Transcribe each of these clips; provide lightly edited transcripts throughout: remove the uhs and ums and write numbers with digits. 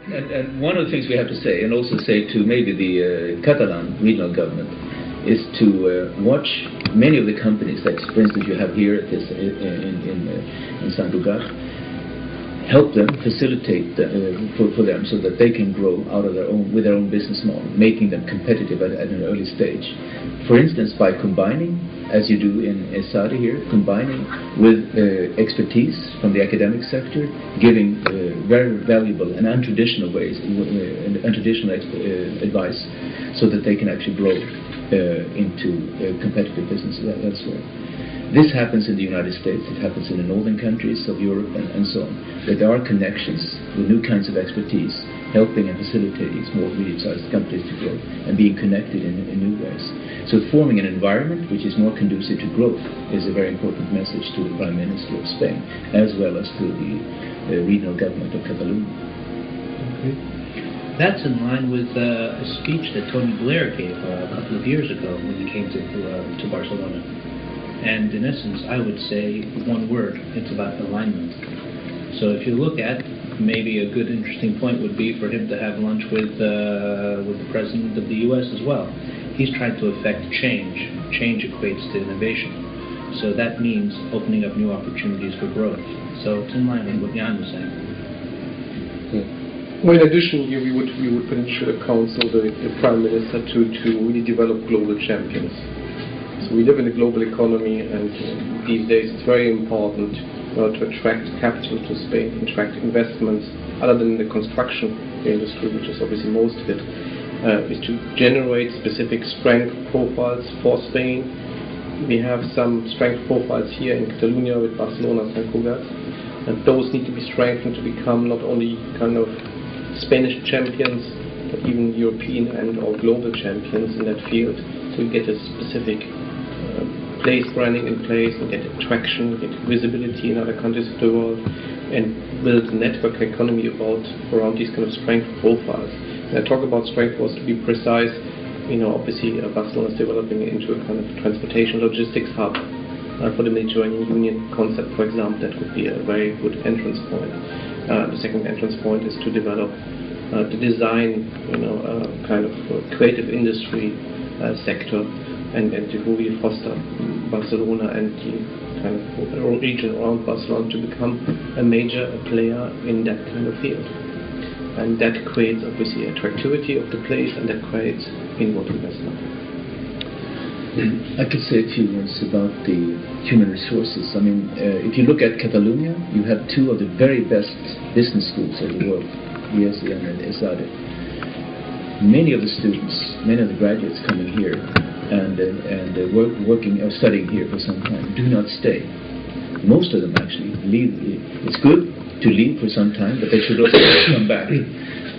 And one of the things we have to say, and also say to maybe the Catalan regional government, is to watch many of the companies that, for instance, you have here at this, in Sant Cugat, help them, facilitate for them so that they can grow out of with their own business model, making them competitive at an early stage. For instance, by combining, as you do in ESADE here, combining with expertise from the academic sector, giving very valuable and untraditional ways, untraditional advice, so that they can actually grow into competitive business elsewhere. This happens in the United States, it happens in the northern countries of Europe and so on. That there are connections with new kinds of expertise, helping and facilitating small, medium-sized companies to grow and being connected in new ways. So forming an environment which is more conducive to growth is a very important message to the Prime Minister of Spain, as well as to the regional government of Catalonia. Okay. That's in line with a speech that Tony Blair gave a couple of years ago when he came to Barcelona. And in essence, I would say one word, it's about alignment. So if you look at, maybe a good interesting point would be for him to have lunch with the President of the US as well. He's trying to affect change. Change equates to innovation. So that means opening up new opportunities for growth. So it's in line with what Jan was saying. Well, in addition, we would put into the council the Prime Minister to really develop global champions. So we live in a global economy, and these days it's very important to attract capital to Spain, attract investments, other than the construction industry, which is obviously most of it, is to generate specific strength profiles for Spain. We have some strength profiles here in Catalonia with Barcelona, Sant Cugat, and those need to be strengthened to become not only kind of Spanish champions, but even European and or global champions in that field. So we get a specific place branding in place, and get attraction, get visibility in other countries of the world, and build a network economy around these kind of strength profiles. And I talk about strength was to be precise. Obviously Barcelona is developing into a kind of transportation logistics hub for the Mediterranean Union concept, for example. That could be a very good entrance point. The second entrance point is to develop the design, kind of creative industry sector, and to really foster Barcelona and the kind of region around Barcelona to become a major player in that kind of field. And that creates obviously attractivity of the place, and that creates inward investment. I could say a few words about the human resources. I mean, if you look at Catalonia, you have two of the very best business schools of the world, ESE and ESADE. Many of the students, many of the graduates coming here and working or studying here for some time do not stay. Most of them actually leave. It's good to leave for some time, but they should also come back.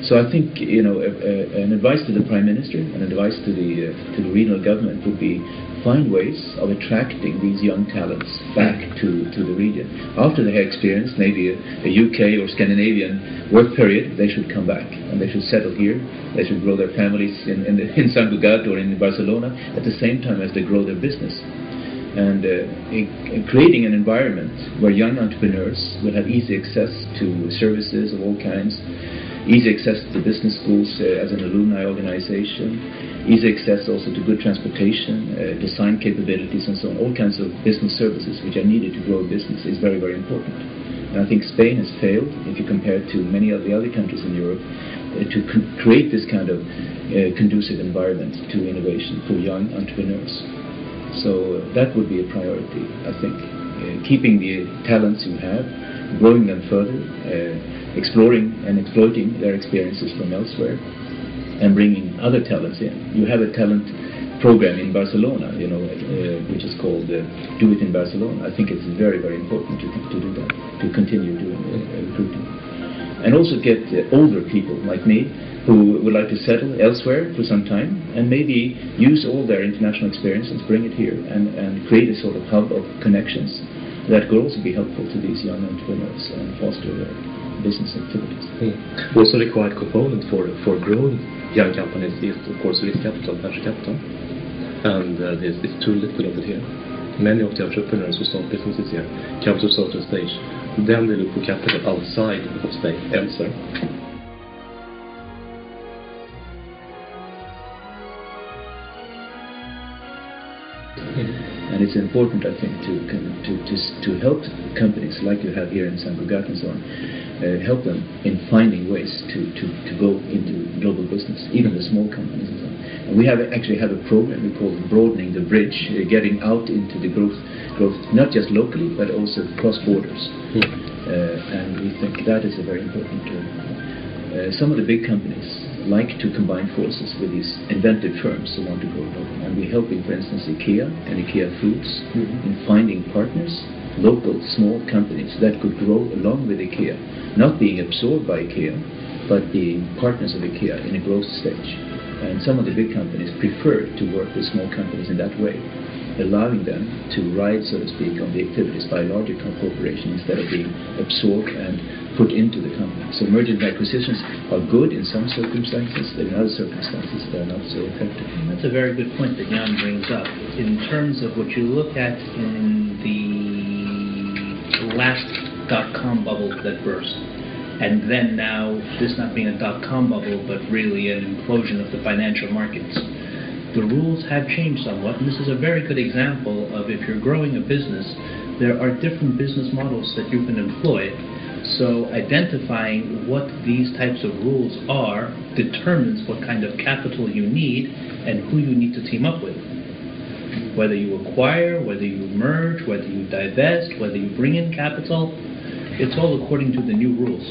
So I think an advice to the Prime Minister and advice to the regional government would be find ways of attracting these young talents back to the region. After they have experienced maybe a UK or Scandinavian work period, they should come back and they should settle here. They should grow their families in Sant Cugat or in Barcelona at the same time as they grow their business. And creating an environment where young entrepreneurs will have easy access to services of all kinds, easy access to business schools as an alumni organization, easy access also to good transportation, design capabilities and so on, all kinds of business services which are needed to grow a business is very, very important. And I think Spain has failed, if you compare it to many of the other countries in Europe, to create this kind of conducive environment to innovation for young entrepreneurs. So that would be a priority, I think. Keeping the talents you have, growing them further, exploring and exploiting their experiences from elsewhere, and bringing other talents in. You have a talent program in Barcelona, which is called Do It in Barcelona. I think it's very, very important to do that, to continue doing recruiting. And also get older people like me who would like to settle elsewhere for some time and maybe use all their international experiences, bring it here and create a sort of hub of connections that could also be helpful to these young entrepreneurs and foster their business activities. Also required component for growing young companies is of course risk capital, venture capital, and there's too little of it here. Many of the entrepreneurs who start businesses here come to a certain stage, then they look for capital outside of Spain, elsewhere. And it's important, I think, to help companies like you have here in St. Gugart and so on, help them in finding ways to go into global business, even the small companies and so on. And we actually have a program we call Broadening the Bridge, getting out into the growth not just locally but also cross borders. And we think that is a very important tool. Some of the big companies like to combine forces with these inventive firms who want to go global. And we're helping, for instance, IKEA and IKEA Foods in finding partners, local small companies that could grow along with IKEA, not being absorbed by IKEA, but being partners of IKEA in a growth stage. And some of the big companies prefer to work with small companies in that way, allowing them to ride, so to speak, on the activities by a larger corporation instead of being absorbed and put into the company. So mergers and acquisitions are good in some circumstances, but in other circumstances they are not so effective. That's a very good point that Jan brings up. In terms of what you look at in the last dot-com bubble that burst, and then now this not being a dot-com bubble but really an implosion of the financial markets, the rules have changed somewhat, and this is a very good example of if you're growing a business, there are different business models that you can employ. So identifying what these types of rules are determines what kind of capital you need and who you need to team up with. Whether you acquire, whether you merge, whether you divest, whether you bring in capital, it's all according to the new rules.